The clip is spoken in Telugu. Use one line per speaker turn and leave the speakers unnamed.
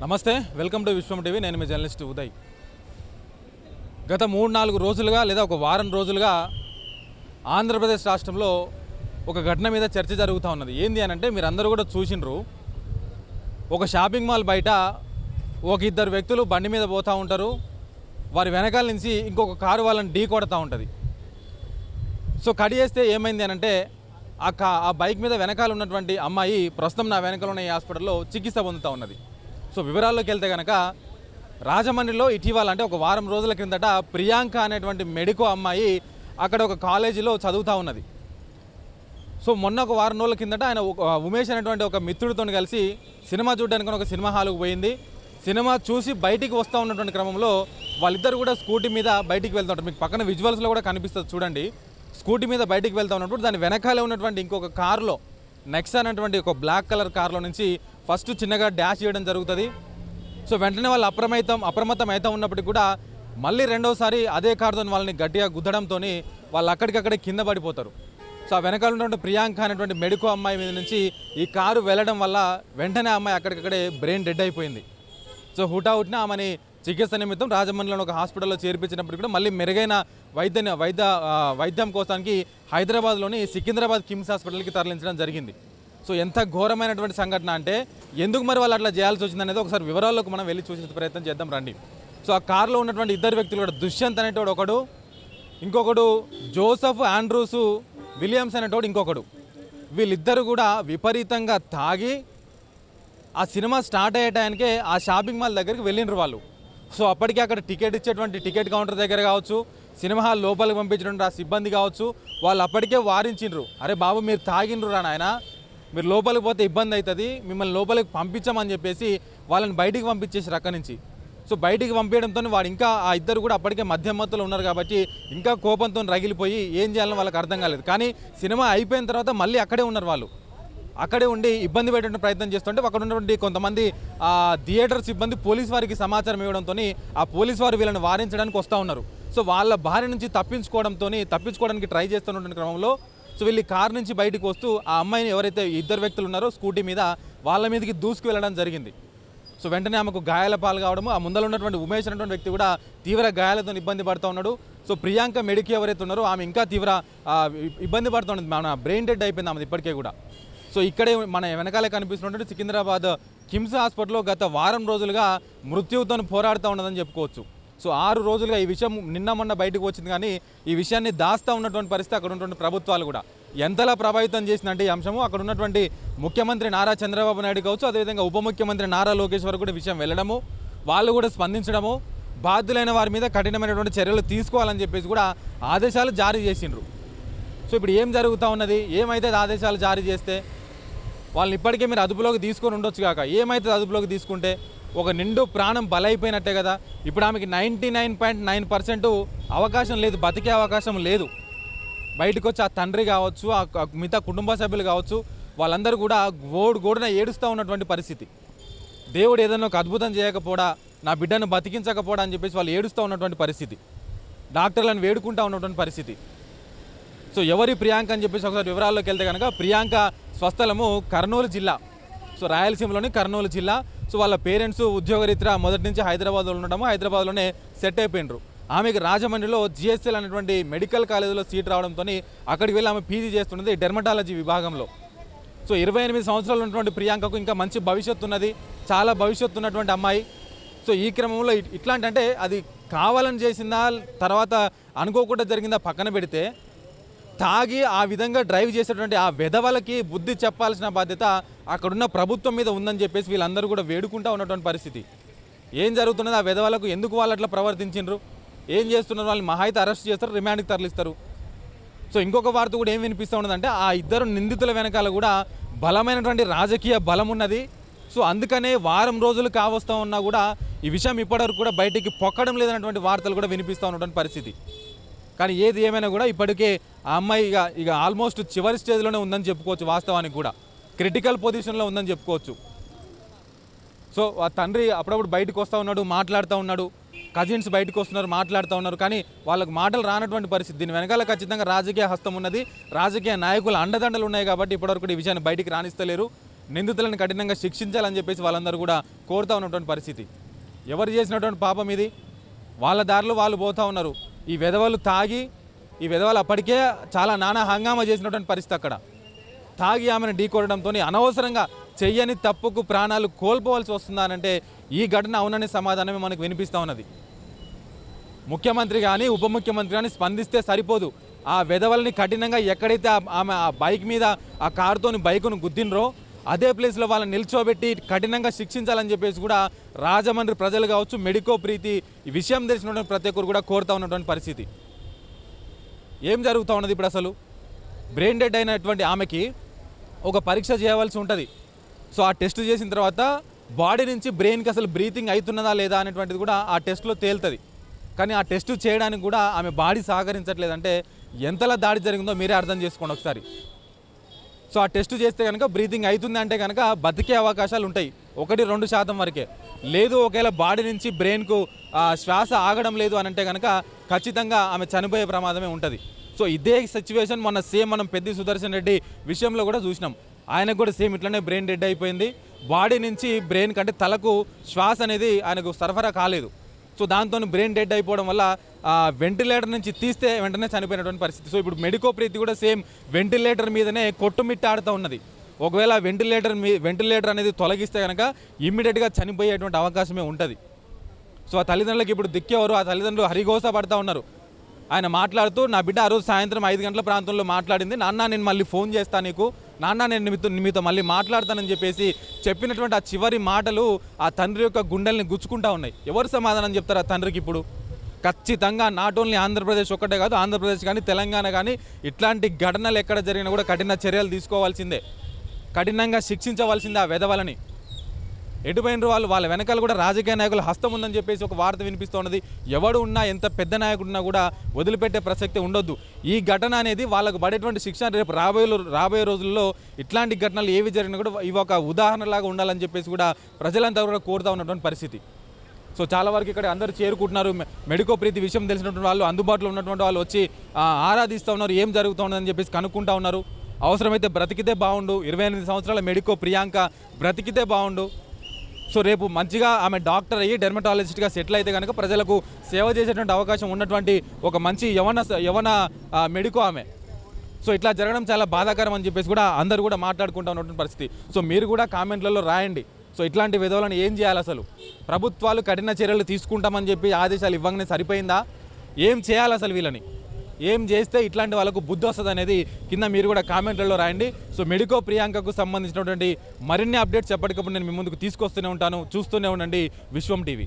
నమస్తే, వెల్కమ్ టు విశ్వం టీవీ. నేను మీ జర్నలిస్ట్ ఉదయ్. గత 3-4 రోజులుగా లేదా ఒక వారం రోజులుగా ఆంధ్రప్రదేశ్ రాష్ట్రంలో ఒక ఘటన మీద చర్చ జరుగుతూ ఉన్నది. ఏంది అని అంటే మీరందరూ కూడా చూసిండ్రు. ఒక షాపింగ్ మాల్ బయట ఒక ఇద్దరు వ్యక్తులు బండి మీద పోతూ ఉంటారు. వారి వెనకాల నుంచి ఇంకొక కారు వాళ్ళని ఢీ కొడతా ఉంటుంది. సో కడి చేస్తే ఏమైంది అని అంటే ఆ బైక్ మీద వెనకాల ఉన్నటువంటి అమ్మాయి ప్రస్తుతం నా వెనకాల ఉన్న ఈ హాస్పిటల్లో చికిత్స పొందుతూ ఉన్నది. సో వివరాల్లోకి వెళ్తే కనుక రాజమండ్రిలో ఇటీవల అంటే ఒక వారం రోజుల క్రిందట ప్రియాంక అనేటువంటి మెడికో అమ్మాయి అక్కడ ఒక కాలేజీలో చదువుతూ ఉన్నది. సో మొన్న ఒక వారం రోజుల కిందట ఆయన ఉమేష్ అనేటువంటి ఒక మిత్రుడితో కలిసి సినిమా చూడడానికి ఒక సినిమా హాల్కు పోయింది. సినిమా చూసి బయటికి వస్తూ ఉన్నటువంటి క్రమంలో వాళ్ళిద్దరు కూడా స్కూటీ మీద బయటికి వెళ్తూ ఉంటారు. మీకు పక్కన విజువల్స్లో కూడా కనిపిస్తుంది చూడండి. స్కూటీ మీద బయటికి వెళ్తూ ఉన్నప్పుడు దాని వెనకాలే ఉన్నటువంటి ఇంకొక కారులో నెక్సా అనేటువంటి ఒక బ్లాక్ కలర్ కారులో నుంచి ఫస్ట్ చిన్నగా డాష్ చేయడం జరుగుతుంది. సో వెంటనే వాళ్ళు అప్రమత్తం అవుతూ ఉన్నప్పటికీ కూడా మళ్ళీ రెండోసారి అదే కారుతో వాళ్ళని గట్టిగా గుద్దడంతో వాళ్ళు అక్కడికక్కడే కింద పడిపోతారు. సో ఆ వెనకాల ఉన్నటువంటి ప్రియాంక అనేటువంటి మెడికో అమ్మాయి మీద నుంచి ఈ కారు వెళ్ళడం వల్ల వెంటనే అమ్మాయి అక్కడికక్కడే బ్రెయిన్ డెడ్ అయిపోయింది. సో హుటాహుటిన ఆమెని చికిత్స నిమిత్తం రాజమండ్రిలో ఒక హాస్పిటల్లో చేర్పించినప్పుడు కూడా మళ్ళీ మెరుగైన వైద్యం కోసానికి హైదరాబాద్లోని సికింద్రాబాద్ కిమ్స్ హాస్పిటల్కి తరలించడం జరిగింది. సో ఎంత ఘోరమైనటువంటి సంఘటన అంటే ఎందుకు మరి వాళ్ళు అట్లా చేయాల్సి వచ్చింది అనేది ఒకసారి వివరాల్లోకి మనం వెళ్ళి చూసే ప్రయత్నం చేద్దాం రండి. సో ఆ కారులో ఉన్నటువంటి ఇద్దరు వ్యక్తులు కూడా దుష్యంత్ అనేటోడు ఒకడు, ఇంకొకడు జోసఫ్ ఆండ్రూస్ విలియమ్స్ అనేటోడు ఇంకొకడు. వీళ్ళిద్దరు కూడా విపరీతంగా తాగి ఆ సినిమా స్టార్ట్ అయ్యే టైంకే ఆ షాపింగ్ మాల్ దగ్గరికి వెళ్ళిండ్రు వాళ్ళు. సో అప్పటికే అక్కడ టికెట్ ఇచ్చేటువంటి టికెట్ కౌంటర్ దగ్గర కావచ్చు, సినిమా హాల్ లోపలికి పంపించినటువంటి ఆ సిబ్బంది కావచ్చు, వాళ్ళు అప్పటికే వారించిండ్రు, అరే బాబు మీరు తాగిండ్రు రా నాయన, మీరు లోపలికి పోతే ఇబ్బంది అవుతుంది, మిమ్మల్ని లోపలికి పంపించమని చెప్పేసి వాళ్ళని బయటికి పంపించేసారు అక్కడి నుంచి. సో బయటికి పంపించడంతో వాడు ఇంకా ఆ ఇద్దరు కూడా అప్పటికే మధ్యమత్తులో ఉన్నారు కాబట్టి ఇంకా కోపంతో రగిలిపోయి ఏం చేయాలని వాళ్ళకి అర్థం కాలేదు. కానీ సినిమా అయిపోయిన తర్వాత మళ్ళీ అక్కడే ఉన్నారు వాళ్ళు. అక్కడే ఉండి ఇబ్బంది పెట్టే ప్రయత్నం చేస్తుంటే అక్కడ ఉన్నటువంటి కొంతమంది థియేటర్ సిబ్బంది పోలీస్ వారికి సమాచారం ఇవ్వడంతో ఆ పోలీస్ వారు వీళ్ళని వారించడానికి వస్తూ ఉన్నారు. సో వాళ్ళ భార్య నుంచి తప్పించుకోవడానికి ట్రై చేస్తున్నటువంటి క్రమంలో సో వీళ్ళు కారు నుంచి బయటకు వస్తూ ఆ అమ్మాయిని ఎవరైతే ఇద్దరు వ్యక్తులు ఉన్నారో స్కూటీ మీద వాళ్ళ మీదకి దూసుకు వెళ్ళడం జరిగింది. సో వెంటనే ఆమెకు గాయాల పాలు కావడము, ఆ ముందర ఉన్నటువంటి ఉమేష్ అనేటువంటి వ్యక్తి కూడా తీవ్ర గాయాలతో ఇబ్బంది పడుతూ ఉన్నాడు. సో ప్రియాంక మెడికి ఎవరైతే ఉన్నారో ఆమె ఇంకా తీవ్ర ఇబ్బంది పడుతూ ఉన్నది, మన బ్రెయిన్ డెడ్ అయిపోయింది ఆమె ఇప్పటికే కూడా. సో ఇక్కడే మన వెనకాలే కనిపిస్తున్నటువంటి సికింద్రాబాద్ కిమ్స్ హాస్పిటల్లో గత వారం రోజులుగా మృత్యువుతో పోరాడుతూ ఉన్నదని చెప్పుకోవచ్చు. సో 6 రోజులుగా ఈ విషయం నిన్న మొన్న బయటకు వచ్చింది, కానీ ఈ విషయాన్ని దాస్తూ ఉన్నటువంటి పరిస్థితి అక్కడ ఉన్నటువంటి ప్రభుత్వాలు కూడా ఎంతలా ప్రభావితం చేసిందంటే ఈ అంశము అక్కడ ఉన్నటువంటి ముఖ్యమంత్రి నారా చంద్రబాబు నాయుడు కావచ్చు, అదేవిధంగా ఉప ముఖ్యమంత్రి నారా లోకేష్ వరకు కూడా విషయం వెళ్ళడము, వాళ్ళు కూడా స్పందించడము, బాధ్యులైన వారి మీద కఠినమైనటువంటి చర్యలు తీసుకోవాలని చెప్పేసి కూడా ఆదేశాలు జారీ చేసిండ్రు. సో ఇప్పుడు ఏం జరుగుతూ ఉన్నది, ఏమైతే ఆదేశాలు జారీ చేస్తే వాళ్ళని ఇప్పటికే మీరు అదుపులోకి తీసుకొని ఉండొచ్చు కాక, ఏమైతే అదుపులోకి తీసుకుంటే ఒక నిండు ప్రాణం బలైపోయినట్టే కదా. ఇప్పుడు ఆమెకి 99.9% అవకాశం లేదు, బతికే అవకాశం లేదు. బయటకు వచ్చి ఆ తండ్రి కావచ్చు, ఆ మిగతా కుటుంబ సభ్యులు కావచ్చు, వాళ్ళందరూ కూడా గోడున ఏడుస్తూ ఉన్నటువంటి పరిస్థితి. దేవుడు ఏదైనా ఒక అద్భుతం చేయకపోవడా, నా బిడ్డను బతికించకపోవడా అని చెప్పేసి వాళ్ళు ఏడుస్తూ ఉన్నటువంటి పరిస్థితి, డాక్టర్లను వేడుకుంటూ ఉన్నటువంటి పరిస్థితి. సో ఎవరి ప్రియాంక అని చెప్పేసి ఒకసారి వివరాల్లోకి వెళ్తే కనుక ప్రియాంక స్వస్థలము కర్నూలు జిల్లా, సో రాయలసీమలోని కర్నూలు జిల్లా. సో వాళ్ళ పేరెంట్స్ ఉద్యోగరీత్యా మొదటి నుంచి హైదరాబాద్లో ఉండడము, హైదరాబాద్లోనే సెట్ అయిపోయినరు. ఆమెకు రాజమండ్రిలో జిఎస్ఎల్ అనేటువంటి మెడికల్ కాలేజీలో సీట్ రావడంతో అక్కడికి వెళ్ళి ఆమె పీజీ చేస్తున్నది డెర్మటాలజీ విభాగంలో. సో 28 సంవత్సరాలు ఉన్నటువంటి ప్రియాంకకు ఇంకా మంచి భవిష్యత్తు ఉన్నది, చాలా భవిష్యత్తు ఉన్నటువంటి అమ్మాయి. సో ఈ క్రమంలో ఇట్లాంటి అంటే అది కావాలని చేసిందా తర్వాత అనుకోకుండా జరిగిందా పక్కన పెడితే, తాగి ఆ విధంగా డ్రైవ్ చేసేటువంటి ఆ వెధవలకి బుద్ధి చెప్పాల్సిన బాధ్యత అక్కడున్న ప్రభుత్వం మీద ఉందని చెప్పేసి వీళ్ళందరూ కూడా వేడుకుంటూ ఉన్నటువంటి పరిస్థితి. ఏం జరుగుతున్నది, ఆ వెధవలకు ఎందుకు వాళ్ళు అట్లా ప్రవర్తించిండ్రు, ఏం చేస్తున్నారు, వాళ్ళని మహా అయితే అరెస్ట్ చేస్తారు, రిమాండ్కి తరలిస్తారు. సో ఇంకొక వార్త కూడా ఏం వినిపిస్తూ ఉన్నదంటే ఆ ఇద్దరు నిందితుల వెనకాల కూడా బలమైనటువంటి రాజకీయ బలం ఉన్నది. సో అందుకనే వారం రోజులు కావస్తూ ఉన్నా కూడా ఈ విషయం ఇప్పటివరకు కూడా బయటికి పొక్కడం లేదన్నటువంటి వార్తలు కూడా వినిపిస్తూ ఉన్నటువంటి పరిస్థితి. కానీ ఏది ఏమైనా కూడా ఇప్పటికే ఆ అమ్మాయి ఇక ఆల్మోస్ట్ చివరి స్టేజ్లోనే ఉందని చెప్పుకోవచ్చు, వాస్తవానికి కూడా క్రిటికల్ పొజిషన్లో ఉందని చెప్పుకోవచ్చు. సో ఆ తండ్రి అప్పుడప్పుడు బయటకు వస్తూ ఉన్నాడు, మాట్లాడుతూ ఉన్నాడు, కజిన్స్ బయటకు వస్తున్నారు, మాట్లాడుతూ ఉన్నారు, కానీ వాళ్ళకి మాటలు రానటువంటి పరిస్థితి. దీని వెనకాల ఖచ్చితంగా రాజకీయ హస్తం ఉన్నది, రాజకీయ నాయకుల అండదండలు ఉన్నాయి కాబట్టి ఇప్పటివరకు ఈ విషయాన్ని బయటికి రాణిస్తలేరు. నిందితులను కఠినంగా శిక్షించాలని చెప్పేసి వాళ్ళందరూ కూడా కోరుతూ ఉన్నటువంటి పరిస్థితి. ఎవరు చేసినటువంటి పాపం ఇది? వాళ్ళ దారిలో వాళ్ళు పోతూ ఉన్నారు. ఈ విధవలు తాగి, ఈ విధవలు అప్పటికే చాలా నానా హంగామా చేసినటువంటి పరిస్థితి. అక్కడ తాగి ఆమెను ఢీకొనడంతో అనవసరంగా చెయ్యని తప్పుకు ప్రాణాలు కోల్పోవాల్సి వస్తుందా అంటే ఈ ఘటన అవుననే సమాధానమే మనకు వినిపిస్తూ ఉన్నది. ముఖ్యమంత్రి కానీ ఉప ముఖ్యమంత్రి కానీ స్పందిస్తే సరిపోదు. ఆ విధవల్ని కఠినంగా ఎక్కడైతే ఆమె ఆ బైక్ మీద ఆ కారుతోని బైకును గుద్దినరో అదే ప్లేస్లో వాళ్ళని నిల్చోబెట్టి కఠినంగా శిక్షించాలని చెప్పేసి కూడా రాజమండ్రి ప్రజలు కావచ్చు, మెడికో ప్రీతి ఈ విషయం తెలిసినటువంటి ప్రతి ఒక్కరు కూడా కోరుతూ ఉన్నటువంటి పరిస్థితి. ఏం జరుగుతూ ఉన్నది ఇప్పుడు? అసలు బ్రెయిన్ డెడ్ అయినటువంటి ఆమెకి ఒక పరీక్ష చేయవలసి ఉంటుంది. సో ఆ టెస్ట్ చేసిన తర్వాత బాడీ నుంచి బ్రెయిన్కి అసలు బ్రీతింగ్ అవుతున్నదా లేదా అనేటువంటిది కూడా ఆ టెస్ట్లో తేలుతుంది. కానీ ఆ టెస్ట్ చేయడానికి కూడా ఆమె బాడీ సహకరించట్లేదంటే ఎంతలా దాడి జరిగిందో మీరే అర్థం చేసుకోండి ఒకసారి. సో ఆ టెస్ట్ చేస్తే కనుక బ్రీతింగ్ అవుతుంది అంటే కనుక బతికే అవకాశాలు ఉంటాయి 1-2% వరకే. లేదు ఒకవేళ బాడీ నుంచి బ్రెయిన్కు శ్వాస ఆగడం లేదు అని అంటే కనుక ఖచ్చితంగా ఆమె చనిపోయే ప్రమాదమే ఉంటుంది. సో ఇదే సిచ్యువేషన్ మొన్న సేమ్ మనం పెద్ది సుదర్శన్ రెడ్డి విషయంలో కూడా చూసినాం. ఆయనకు కూడా సేమ్ ఇట్లనే బ్రెయిన్ డెడ్ అయిపోయింది. బాడీ నుంచి బ్రెయిన్ కంటే తలకు శ్వాస అనేది ఆయనకు సరఫరా కాలేదు. సో దాంతో బ్రెయిన్ డెడ్ అయిపోవడం వల్ల వెంటిలేటర్ నుంచి తీస్తే వెంటనే చనిపోయినటువంటి పరిస్థితి. సో ఇప్పుడు మెడికో ప్రీతి కూడా సేమ్ వెంటిలేటర్ మీదనే కొట్టుమిట్టాడుతూ ఉన్నది. ఒకవేళ వెంటిలేటర్ అనేది తొలగిస్తే కనుక ఇమ్మీడియట్గా చనిపోయేటువంటి అవకాశమే ఉంటుంది. సో ఆ తల్లిదండ్రులకి ఇప్పుడు దిక్కేవారు, ఆ తల్లిదండ్రులు హరిగోస పడుతూ ఉన్నారు. ఆయన మాట్లాడుతూ, నా బిడ్డ ఆ రోజు సాయంత్రం 5 గంటల ప్రాంతంలో మాట్లాడింది, నాన్న నేను మళ్ళీ ఫోన్ చేస్తాను నీకు, నాన్న నేను మీతో మళ్ళీ మాట్లాడతానని చెప్పేసి చెప్పినటువంటి ఆ చివరి మాటలు ఆ తండ్రి యొక్క గుండెల్ని గుచ్చుకుంటా ఉన్నాయి. ఎవరు సమాధానం చెప్తారు ఆ తండ్రికి ఇప్పుడు? ఖచ్చితంగా నాట్ ఓన్లీ ఆంధ్రప్రదేశ్ ఒక్కటే కాదు, ఆంధ్రప్రదేశ్ కానీ తెలంగాణ కానీ ఇట్లాంటి ఘటనలు ఎక్కడ జరిగినా కూడా కఠిన చర్యలు తీసుకోవాల్సిందే, కఠినంగా శిక్షించవలసిందే ఆ వెధవలని. ఎటుపోయినరు వాళ్ళు? వాళ్ళ వెనకాల కూడా రాజకీయ నాయకుల హస్తం ఉందని చెప్పేసి ఒక వార్త వినిపిస్తున్నది. ఎవడు ఉన్నా, ఎంత పెద్ద నాయకుడున్నా కూడా వదిలిపెట్టే ప్రసక్తి ఉండొద్దు. ఈ ఘటన అనేది వాళ్ళకు పడేటువంటి శిక్ష రేపు రాబోయే రోజుల్లో ఇట్లాంటి ఘటనలు ఏవి జరిగినా కూడా ఇవి ఒక ఉదాహరణలాగా ఉండాలని చెప్పేసి కూడా ప్రజలంతా కూడా కోరుతూ ఉన్నటువంటి పరిస్థితి. సో చాలా వరకు ఇక్కడ అందరూ చేరుకుంటున్నారు. మెడికో ప్రీతి విషయం తెలిసినటువంటి వాళ్ళు, అందుబాటులో ఉన్నటువంటి వాళ్ళు వచ్చి ఆరాధిస్తూ ఉన్నారు, ఏం జరుగుతుందని చెప్పేసి కనుక్కుంటా ఉన్నారు. అవసరమైతే బ్రతికితే బాగుండు, 28 సంవత్సరాల మెడికో ప్రియాంక బ్రతికితే బాగుండు. సో రేపు మంచిగా ఆమె డాక్టర్ అయ్యి డెర్మటాలజిస్ట్గా సెటిల్ అయితే కనుక ప్రజలకు సేవ చేసేటువంటి అవకాశం ఉన్నటువంటి ఒక మంచి యవన మెడికో ఆమె. సో ఇట్లా జరగడం చాలా బాధాకరం అని చెప్పేసి కూడా అందరూ కూడా మాట్లాడుకుంటూ ఉన్నటువంటి పరిస్థితి. సో మీరు కూడా కామెంట్లలో రాయండి. సో ఇట్లాంటి విధులను ఏం చేయాలి? అసలు ప్రభుత్వాలు కఠిన చర్యలు తీసుకుంటామని చెప్పి ఆదేశాలు ఇవ్వగానే సరిపోయిందా? ఏం చేయాలి అసలు? వీళ్ళని ఏం చేస్తే ఇట్లాంటి వాళ్ళకు బుద్ధి వస్తుంది అనేది కింద మీరు కూడా కామెంట్లలో రాయండి. సో మెడికో ప్రియాంకకు సంబంధించినటువంటి మరిన్ని అప్డేట్స్ ఎప్పటికప్పుడు నేను మీ ముందుకు తీసుకొస్తూనే ఉంటాను. చూస్తూనే ఉండండి విశ్వం టీవీ.